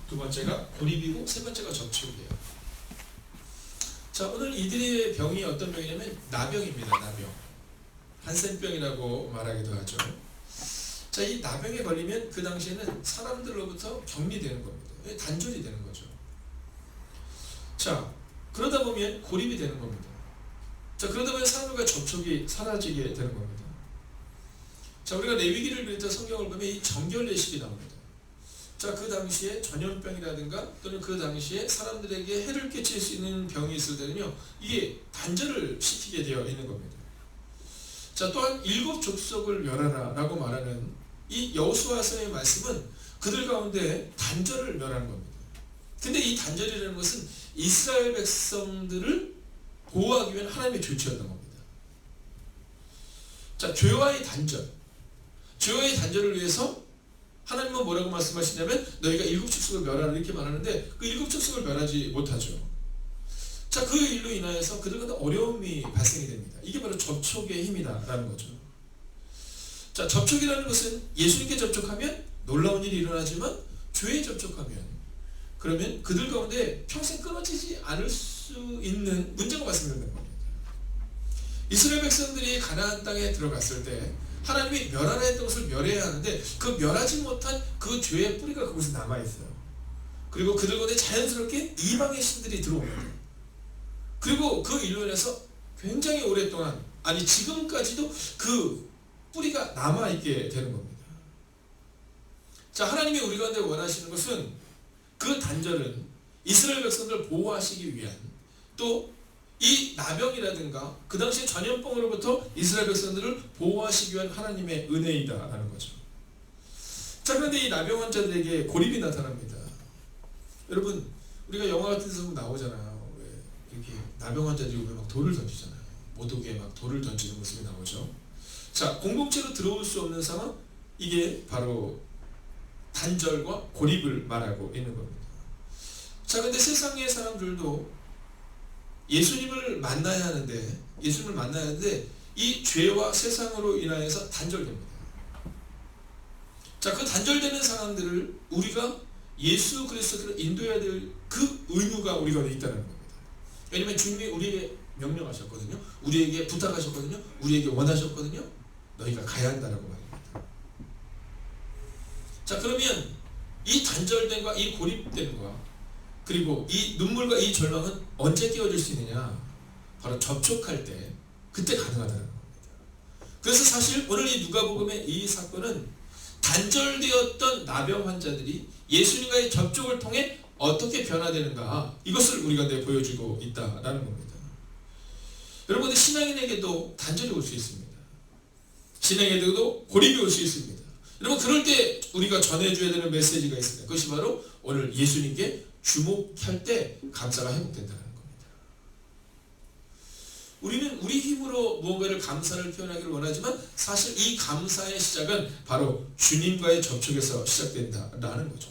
두 번째가 고립이고 세 번째가 접촉이에요. 자, 오늘 이들의 병이 어떤 병이냐면 나병입니다. 나병. 한센병이라고 말하기도 하죠. 자, 이 나병에 걸리면 그 당시에는 사람들로부터 격리되는 겁니다. 단절이 되는 거죠. 자, 그러다 보면 고립이 되는 겁니다. 자, 그러다 보면 사람들과 접촉이 사라지게 되는 겁니다. 자, 우리가 레위기를 비롯해 성경을 보면 이 정결례식이 나옵니다. 자, 그 당시에 전염병이라든가 또는 그 당시에 사람들에게 해를 끼칠 수 있는 병이 있을 때는요, 이게 단절을 시키게 되어 있는 겁니다. 자, 또한 일곱 족속을 멸하라 라고 말하는 이 여호수아서의 말씀은 그들 가운데 단절을 멸하는 겁니다. 근데 이 단절이라는 것은 이스라엘 백성들을 보호하기 위한 하나님의 조치였던 겁니다. 자, 죄와의 단절. 죄와의 단절을 위해서 하나님은 뭐라고 말씀하시냐면 너희가 일곱 족속을 멸하라 이렇게 말하는데 그 일곱 족속을 멸하지 못하죠. 자, 그 일로 인하여서 그들과 어려움이 발생이 됩니다. 이게 바로 접촉의 힘이다라는 거죠. 자, 접촉이라는 것은 예수님께 접촉하면 놀라운 일이 일어나지만 죄에 접촉하면 그러면 그들 가운데 평생 끊어지지 않을 수 있는 문제가 발생된다는 겁니다. 이스라엘 백성들이 가나안 땅에 들어갔을 때 하나님이 멸하라 했던 것을 멸해야 하는데 그 멸하지 못한 그 죄의 뿌리가 그곳에 남아있어요. 그리고 그들 가운데 자연스럽게 이방의 신들이 들어옵니다. 그리고 그 일로 인해서 굉장히 오랫동안 아니 지금까지도 그 뿌리가 남아있게 되는 겁니다. 자, 하나님이 우리 가운데 원하시는 것은 그 단절은 이스라엘 백성들을 보호하시기 위한 또 이 나병이라든가 그 당시 전염병으로부터 이스라엘 백성들을 보호하시기 위한 하나님의 은혜이다라는 거죠. 자, 그런데 이 나병 환자들에게 고립이 나타납니다. 여러분, 우리가 영화 같은 데서 나오잖아요. 왜 이렇게 나병 환자들이 오면 막 돌을 던지잖아요. 모독에 막 돌을 던지는 모습이 나오죠. 자, 공동체로 들어올 수 없는 상황, 이게 바로 단절과 고립을 말하고 있는 겁니다. 자, 근데 세상의 사람들도 예수님을 만나야 하는데 이 죄와 세상으로 인하여서 단절됩니다. 자, 그 단절되는 상황들을 우리가 예수 그리스도를 인도해야 될 그 의무가 우리가 있다는 겁니다. 왜냐하면 주님이 우리에게 명령하셨거든요. 우리에게 부탁하셨거든요. 우리에게 원하셨거든요. 너희가 가야 한다라고 말합니다. 자, 그러면 이 단절됨과 이 고립됨과 그리고 이 눈물과 이 절망은 언제 깨어질 수 있느냐? 바로 접촉할 때 그때 가능하다는 겁니다. 그래서 사실 오늘 이 누가복음의 이 사건은 단절되었던 나병 환자들이 예수님과의 접촉을 통해 어떻게 변화되는가 이것을 우리가 보여주고 있다라는 겁니다. 여러분, 신앙인에게도 단절이 올 수 있습니다. 신앙인에게도 고립이 올 수 있습니다. 여러분, 그럴 때 우리가 전해줘야 되는 메시지가 있습니다. 그것이 바로 오늘 예수님께 주목할 때 감사가 회복된다는 겁니다. 우리는 우리 힘으로 무언가를 감사를 표현하기를 원하지만 사실 이 감사의 시작은 바로 주님과의 접촉에서 시작된다라는 거죠.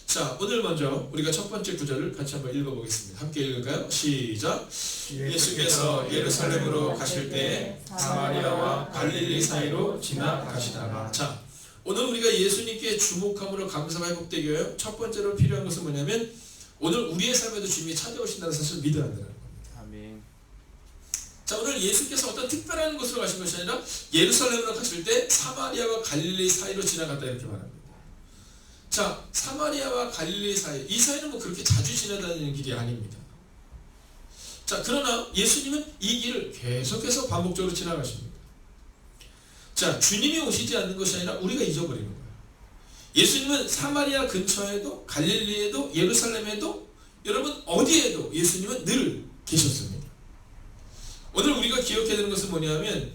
자, 오늘 먼저 우리가 첫 번째 구절을 같이 한번 읽어보겠습니다. 함께 읽을까요? 시작! 예수께서 예루살렘으로 가실 때 사마리아와 갈릴리 사이로 지나가시다가. 자, 오늘 우리가 예수님께 주목함으로 감사가 회복되기 위하여 첫 번째로 필요한 것은 뭐냐면 오늘 우리의 삶에도 주님이 찾아오신다는 사실을 믿어야 한다는 겁니다. 아멘. 자, 오늘 예수께서 어떤 특별한 곳으로 가신 것이 아니라 예루살렘으로 가실 때 사마리아와 갈릴리 사이로 지나갔다 이렇게 말합니다. 자, 사마리아와 갈릴리 사이, 이 사이는 뭐 그렇게 자주 지나다니는 길이 아닙니다. 자, 그러나 예수님은 이 길을 계속해서 반복적으로 지나가십니다. 자, 주님이 오시지 않는 것이 아니라 우리가 잊어버리는 거예요. 예수님은 사마리아 근처에도 갈릴리에도 예루살렘에도 여러분 어디에도 예수님은 늘 계셨습니다. 오늘 우리가 기억해야 되는 것은 뭐냐면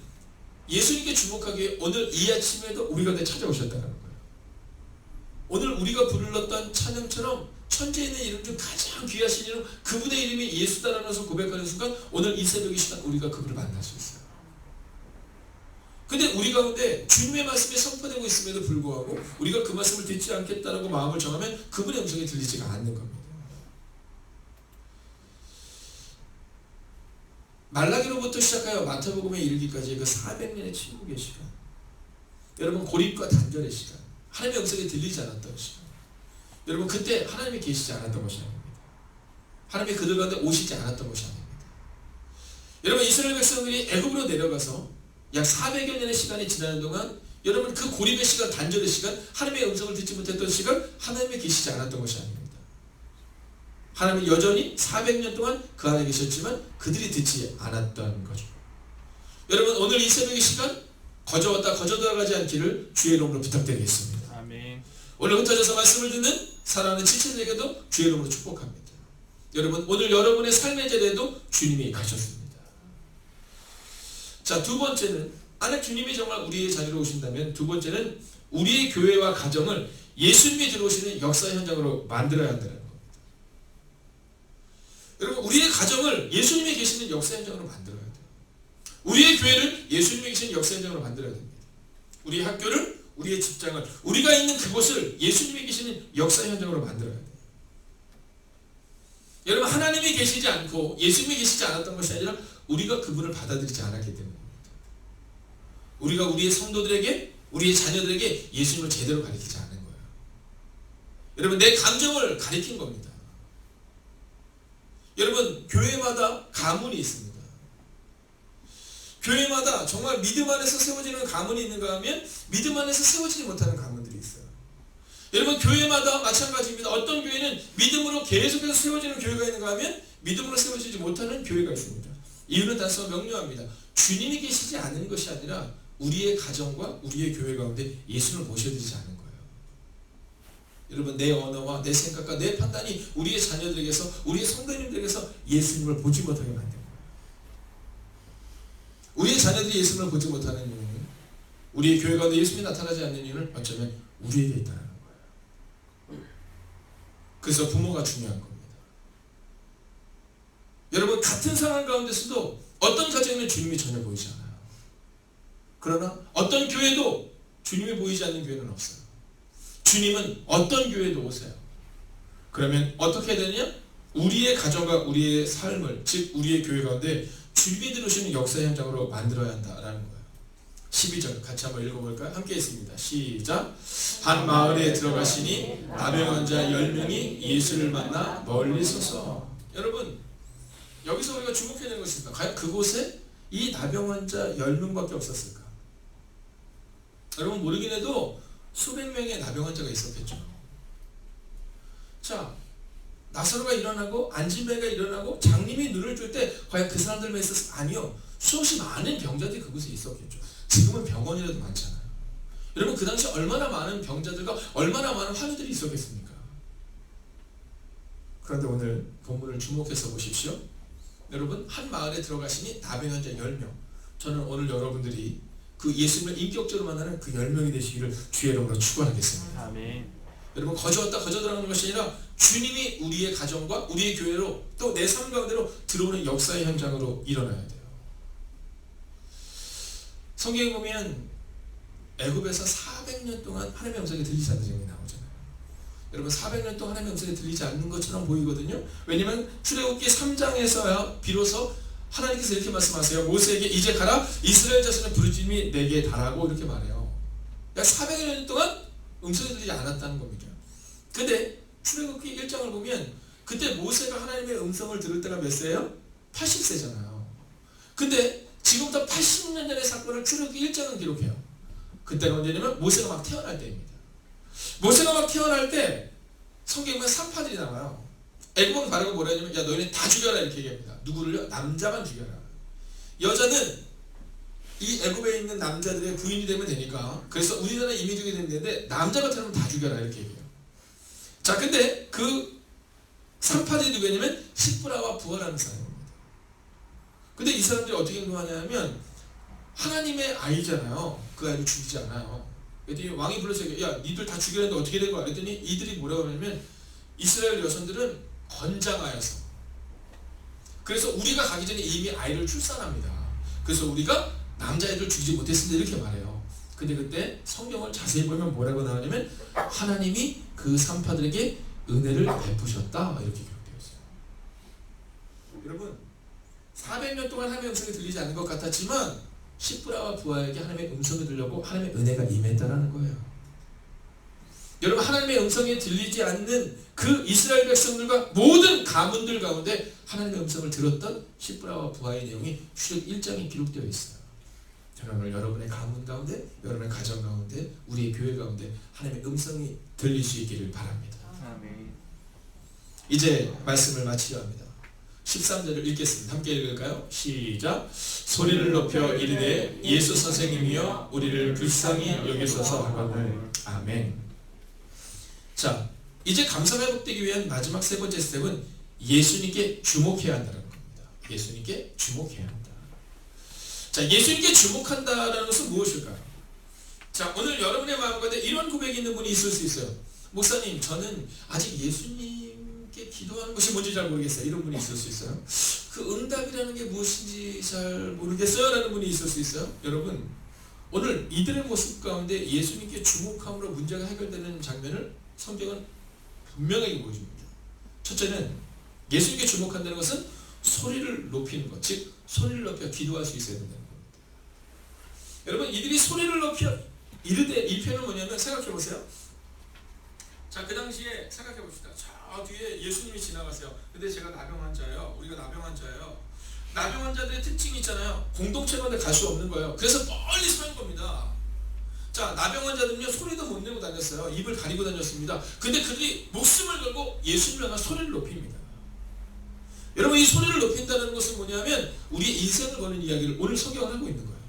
예수님께 주목하기에 오늘 이 아침에도 우리 가운데 찾아오셨다는 거예요. 오늘 우리가 불렀던 찬양처럼 천지에 있는 이름 중 가장 귀하신 이름 그분의 이름이 예수다라는 것을 고백하는 순간 오늘 이 새벽 이 시간 우리가 그분을 만날 수 있어요. 근데 우리 가운데 주님의 말씀이 선포되고 있음에도 불구하고 우리가 그 말씀을 듣지 않겠다라고 마음을 정하면 그분의 음성이 들리지가 않는 겁니다. 말라기로부터 시작하여 마태복음에 이르기까지 그 400년의 침묵의 시간, 여러분 고립과 단절의 시간, 하나님의 음성이 들리지 않았던 시간, 여러분 그때 하나님이 계시지 않았던 것이 아닙니다. 하나님이 그들 가운데 오시지 않았던 것이 아닙니다. 여러분 이스라엘 백성들이 애굽으로 내려가서 약 400여 년의 시간이 지나는 동안 여러분 그 고립의 시간, 단절의 시간, 하나님의 음성을 듣지 못했던 시간, 하나님이 계시지 않았던 것이 아닙니다. 하나님은 여전히 400년 동안 그 안에 계셨지만 그들이 듣지 않았던 거죠. 여러분 오늘 이 새벽의 시간 거저 왔다 거저 돌아가지 않기를 주의 이름으로 부탁드리겠습니다. 아멘. 오늘 흩어져서 말씀을 듣는 사랑하는 지체들에게도 주의 이름으로 축복합니다. 여러분 오늘 여러분의 삶의 자리에도 주님이 가셨습니다. 자, 두 번째는 만약 주님이 정말 우리의 자리로 오신다면 두 번째는 우리의 교회와 가정을 예수님이 들어오시는 역사 현장으로 만들어야 한다는 겁니다. 여러분 우리의 가정을 예수님이 계시는 역사 현장으로 만들어야 돼요. 우리의 교회를 예수님이 계시는 역사 현장으로 만들어야 됩니다. 우리의 학교를, 우리의 직장을, 우리가 있는 그곳을 예수님이 계시는 역사 현장으로 만들어야 돼요. 여러분 하나님이 계시지 않고 예수님이 계시지 않았던 것이 아니라 우리가 그분을 받아들이지 않았기 때문입니다. 우리가 우리의 성도들에게, 우리의 자녀들에게 예수님을 제대로 가르치지 않은 거예요. 여러분 내 감정을 가리킨 겁니다. 여러분 교회마다 가문이 있습니다. 교회마다 정말 믿음 안에서 세워지는 가문이 있는가 하면 믿음 안에서 세워지지 못하는 가문들이 있어요. 여러분 교회마다 마찬가지입니다. 어떤 교회는 믿음으로 계속해서 세워지는 교회가 있는가 하면 믿음으로 세워지지 못하는 교회가 있습니다. 이유는 단순히 명료합니다. 주님이 계시지 않은 것이 아니라 우리의 가정과 우리의 교회 가운데 예수를 모셔드리지 않은 거예요. 여러분 내 언어와 내 생각과 내 판단이 우리의 자녀들에게서 우리의 성도님들에게서 예수님을 보지 못하게 만든 거예요. 우리의 자녀들이 예수님을 보지 못하는 이유는 우리의 교회 가운데 예수님이 나타나지 않는 이유는 어쩌면 우리에게 있다는 거예요. 그래서 부모가 중요한 겁니다. 여러분 같은 상황 가운데서도 어떤 가정에는 주님이 전혀 보이지 않아요. 그러나 어떤 교회도 주님이 보이지 않는 교회는 없어요. 주님은 어떤 교회도 오세요. 그러면 어떻게 해야 되느냐? 우리의 가정과 우리의 삶을, 즉 우리의 교회 가운데 주님이 들어오시는 역사 현장으로 만들어야 한다라는 거예요. 12절 같이 한번 읽어볼까요? 함께 있습니다. 시작. 한 마을에 들어가시니 나병 환자 10명이 예수를 만나 멀리 서서. 여러분 여기서 우리가 주목해야 되는 것입니다. 과연 그곳에 이 나병 환자 10명밖에 없었을까? 여러분 모르긴 해도 수백 명의 나병 환자가 있었겠죠. 자, 나사로가 일어나고 안진뱅이가 일어나고 장님이 눈을 줄 때 과연 그 사람들만 있었을까? 아니요. 수없이 많은 병자들이 그곳에 있었겠죠. 지금은 병원이라도 많잖아요. 여러분 그 당시 얼마나 많은 병자들과 얼마나 많은 환우들이 있었겠습니까? 그런데 오늘 본문을 주목해서 보십시오. 여러분 한 마을에 들어가시니 나병 환자 10명. 저는 오늘 여러분들이 그 예수님을 인격적으로 만나는 그 10명이 되시기를 주의 이름으로 축원하겠습니다. 아멘. 여러분 거저 왔다 거저 들어가는 것이 아니라 주님이 우리의 가정과 우리의 교회로 또 내 삶 가운데로 들어오는 역사의 현장으로 일어나야 돼요. 성경에 보면 애굽에서 400년 동안 하나님의 음성이 들리지 않는 장면이 나오잖아요. 여러분 400년 동안 하나님의 음성이 들리지 않는 것처럼 보이거든요. 왜냐하면 출애굽기 3장에서야 비로소 하나님께서 이렇게 말씀하세요. 모세에게 이제 가라 이스라엘 자손의 부르짖음이 내게 달하고 이렇게 말해요. 약 400년 동안 음성이 들리지 않았다는 겁니다. 근데 출애굽기 1장을 보면 그때 모세가 하나님의 음성을 들을 때가 몇 세예요? 80세잖아요. 근데 지금부터 80년 전의 사건을 출애굽기 1장은 기록해요. 그때가 언제냐면 모세가 막 태어날 때입니다. 모세가 막 태어날 때 성경에 보면 산파들이 나와요. 애굽은 바르고 뭐라 하냐면 야 너희는 다 죽여라 이렇게 얘기합니다. 누구를요? 남자만 죽여라. 여자는 이 애굽에 있는 남자들의 부인이 되면 되니까 그래서 우리나라 이민족이 되는데 남자가 태어나면 다 죽여라 이렇게 얘기해요. 자 근데 그 산파들이 누구냐면 십브라와 부하라는 사람입니다. 근데 이 사람들이 어떻게 행동하냐면 하나님의 아이잖아요. 그 아이를 죽이지 않아요. 그랬더니 왕이 불러서 야 니들 다 죽이라는데 어떻게 된 거야? 그랬더니 이들이 뭐라고 하냐면 이스라엘 여성들은 건장하여서 그래서 우리가 가기 전에 이미 아이를 출산합니다. 그래서 우리가 남자애들 죽이지 못했습니다 이렇게 말해요. 근데 그때 성경을 자세히 보면 뭐라고 나오냐면 하나님이 그 산파들에게 은혜를 베푸셨다 이렇게 기록되어 있어요. 여러분 400년 동안 하나님의 음성이 들리지 않는 것 같았지만 십브라와 부하에게 하나님의 음성이 들려고 하나님의 은혜가 임했다라는 거예요. 여러분 하나님의 음성이 들리지 않는 그 이스라엘 백성들과 모든 가문들 가운데 하나님의 음성을 들었던 시브라와 부하의 내용이 출애굽 1장에 기록되어 있어요. 저는 오늘 여러분의 가문 가운데, 여러분의 가정 가운데, 우리의 교회 가운데 하나님의 음성이 들릴 수 있기를 바랍니다. 아멘. 이제 말씀을 마치려 합니다. 13절을 읽겠습니다. 함께 읽을까요? 시작. 소리를 높여 이르되 예수 선생님이여 우리를 불쌍히 여기소서 하거늘. 아멘. 자, 이제 감사가 회복되기 위한 마지막 세 번째 스텝은 예수님께 주목해야 한다는 겁니다. 예수님께 주목해야 한다. 자, 예수님께 주목한다라는 것은 무엇일까요? 자, 오늘 여러분의 마음 가운데 이런 고백이 있는 분이 있을 수 있어요. 목사님, 저는 아직 예수님께 기도하는 것이 뭔지 잘 모르겠어요. 이런 분이 있을 수 있어요. 그 응답이라는 게 무엇인지 잘 모르겠어요 라는 분이 있을 수 있어요. 여러분, 오늘 이들의 모습 가운데 예수님께 주목함으로 문제가 해결되는 장면을 성경은 분명하게 보여줍니다. 첫째는 예수님께 주목한다는 것은 소리를 높이는 것, 즉 소리를 높여 기도할 수 있어야 된다는 겁니다. 여러분, 이들이 소리를 높여 이르되, 이 표현은 뭐냐면 생각해 보세요. 자, 그 당시에 생각해 봅시다. 저 뒤에 예수님이 지나가세요. 근데 제가 나병 환자예요. 우리가 나병 환자예요. 나병 환자들의 특징이 있잖아요. 공동체 가운데 갈 수 없는 거예요. 그래서 멀리 서 있는 겁니다. 자, 나병 환자들은요, 소리도 못 내고 다녔어요. 입을 가리고 다녔습니다. 근데 그들이 목숨을 걸고 예수님을 향한 소리를 높입니다. 여러분, 이 소리를 높인다는 것은 뭐냐면 우리의 인생을 거는 이야기를 오늘 성경을 하고 있는 거예요.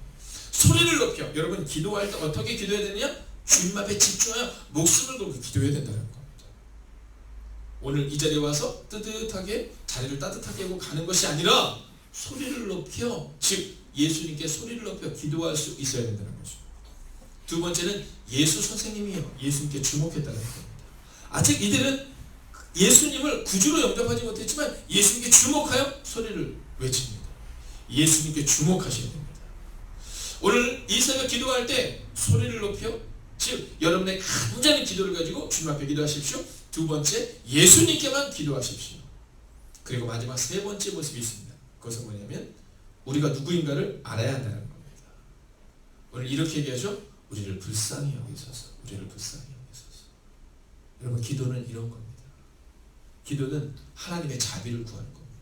소리를 높여. 여러분, 기도할 때 어떻게 기도해야 되느냐? 주님 앞에 집중하여 목숨을 걸고 기도해야 된다는 겁니다. 오늘 이 자리에 와서 뜨뜻하게 자리를 따뜻하게 하고 가는 것이 아니라 소리를 높여, 즉 예수님께 소리를 높여 기도할 수 있어야 된다는 거죠. 두 번째는 예수 선생님이요, 예수님께 주목했다는 겁니다. 아직 이들은 예수님을 구주로 영접하지 못했지만 예수님께 주목하여 소리를 외칩니다. 예수님께 주목하셔야 됩니다. 오늘 이 새벽 기도할 때 소리를 높여, 즉 여러분의 간절한 기도를 가지고 주님 앞에 기도하십시오. 두 번째, 예수님께만 기도하십시오. 그리고 마지막 세 번째 모습이 있습니다. 그것은 뭐냐면 우리가 누구인가를 알아야 한다는 겁니다. 오늘 이렇게 얘기하죠. 우리를 불쌍히 여기소서. 우리를 불쌍히 여기소서. 여러분, 기도는 이런 겁니다. 기도는 하나님의 자비를 구하는 겁니다.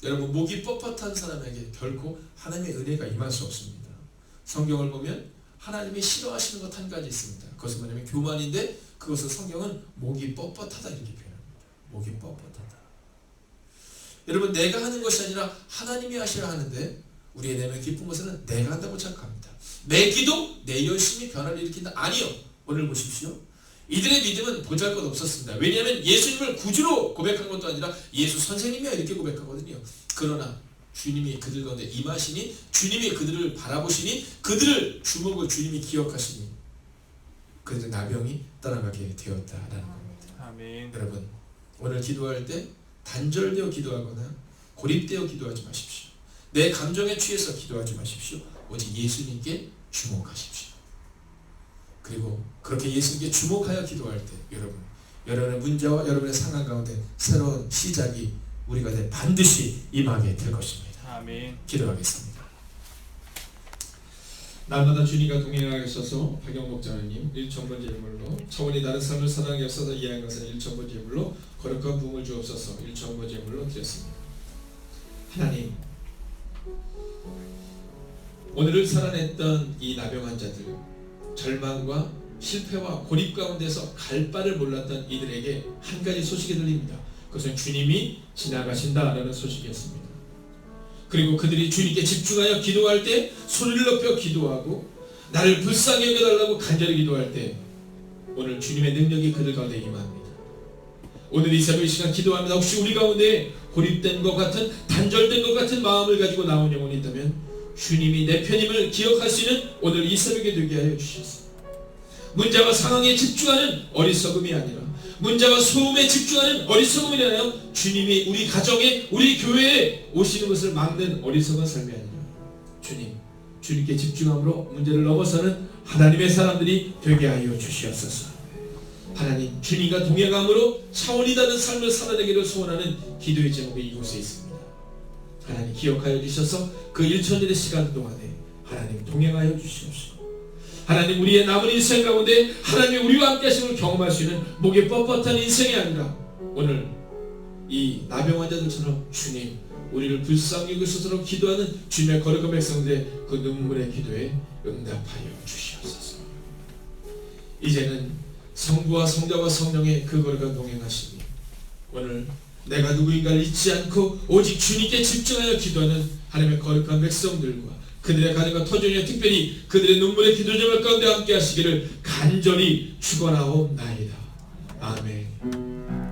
여러분, 목이 뻣뻣한 사람에게 결코 하나님의 은혜가 임할 수 없습니다. 성경을 보면 하나님이 싫어하시는 것 한 가지 있습니다. 그것은 뭐냐면 교만인데, 그것을 성경은 목이 뻣뻣하다 이렇게 표현합니다. 목이 뻣뻣하다. 여러분, 내가 하는 것이 아니라 하나님이 하셔야 하는데 우리의 내면 깊은 것은 내가 한다고 생각합니다. 내 기도, 내 열심이 변화를 일으킨다. 아니요. 오늘 보십시오. 이들의 믿음은 보잘것없었습니다. 왜냐하면 예수님을 구주로 고백한 것도 아니라 예수 선생님이야 이렇게 고백하거든요. 그러나 주님이 그들 가운데 임하시니, 주님이 그들을 바라보시니, 그들을 주목을 주님이 기억하시니 그들의 나병이 떠나가게 되었다라는 겁니다. 아멘. 여러분, 오늘 기도할 때 단절되어 기도하거나 고립되어 기도하지 마십시오. 내 감정에 취해서 기도하지 마십시오. 오직 예수님께 주목하십시오. 그리고 그렇게 예수님께 주목하여 기도할 때 여러분의 문제와 여러분의 상황 가운데 새로운 시작이 우리 가운데 반드시 임하게 될 것입니다. 아멘. 기도하겠습니다. 날마다 주님과 동행하게 하셔서 박영 목자님 1,000번 제물로 차원이 다른 삶을 사랑하게 하셔서 이해한 것은 1,000번 제물로 거룩한 부흥을 주옵소서 1,000번 제물로 드렸습니다. 하나님, 오늘을 살아냈던 이 나병 환자들, 절망과 실패와 고립 가운데서 갈 바를 몰랐던 이들에게 한 가지 소식이 들립니다. 그것은 주님이 지나가신다라는 소식이었습니다. 그리고 그들이 주님께 집중하여 기도할 때 소리를 높여 기도하고 나를 불쌍히 여겨달라고 간절히 기도할 때 오늘 주님의 능력이 그들 가운데 임합니다. 오늘 이 새벽 이 시간 기도합니다. 혹시 우리 가운데 고립된 것 같은, 단절된 것 같은 마음을 가지고 나온 영혼이 있다면 주님이 내 편임을 기억할 수 있는 오늘 이 새벽에 되게 하여 주시옵소서. 문제와 상황에 집중하는 어리석음이 아니라, 문제와 소음에 집중하는 어리석음이 아니라 주님이 우리 가정에, 우리 교회에 오시는 것을 막는 어리석은 삶이 아니라 주님께 집중함으로 문제를 넘어서는 하나님의 사람들이 되게 하여 주시옵소서. 하나님, 주님과 동행함으로 차원이 다른 삶을 살아내기를 소원하는 기도의 제목이 이곳에 있습니다. 하나님, 기억하여 주셔서 그 1,000일의 시간 동안에 하나님 동행하여 주시옵소서. 하나님 우리의 남은 인생 가운데 하나님이 우리와 함께 하심을 경험할 수 있는 목이 뻣뻣한 인생이 아니라 오늘 이 나병 환자들처럼 주님 우리를 불쌍히 여기소서 기도하는 주님의 거룩한 백성들의 그 눈물의 기도에 응답하여 주시옵소서. 이제는 성부와 성자와 성령의 그 거룩한 동행하심이 오늘 내가 누구인가를 잊지 않고 오직 주님께 집중하여 기도하는 하나님의 거룩한 백성들과 그들의 가정과 터전에 특별히 그들의 눈물의 기도 제목 가운데 함께 하시기를 간절히 축원하옵나이다. 아멘.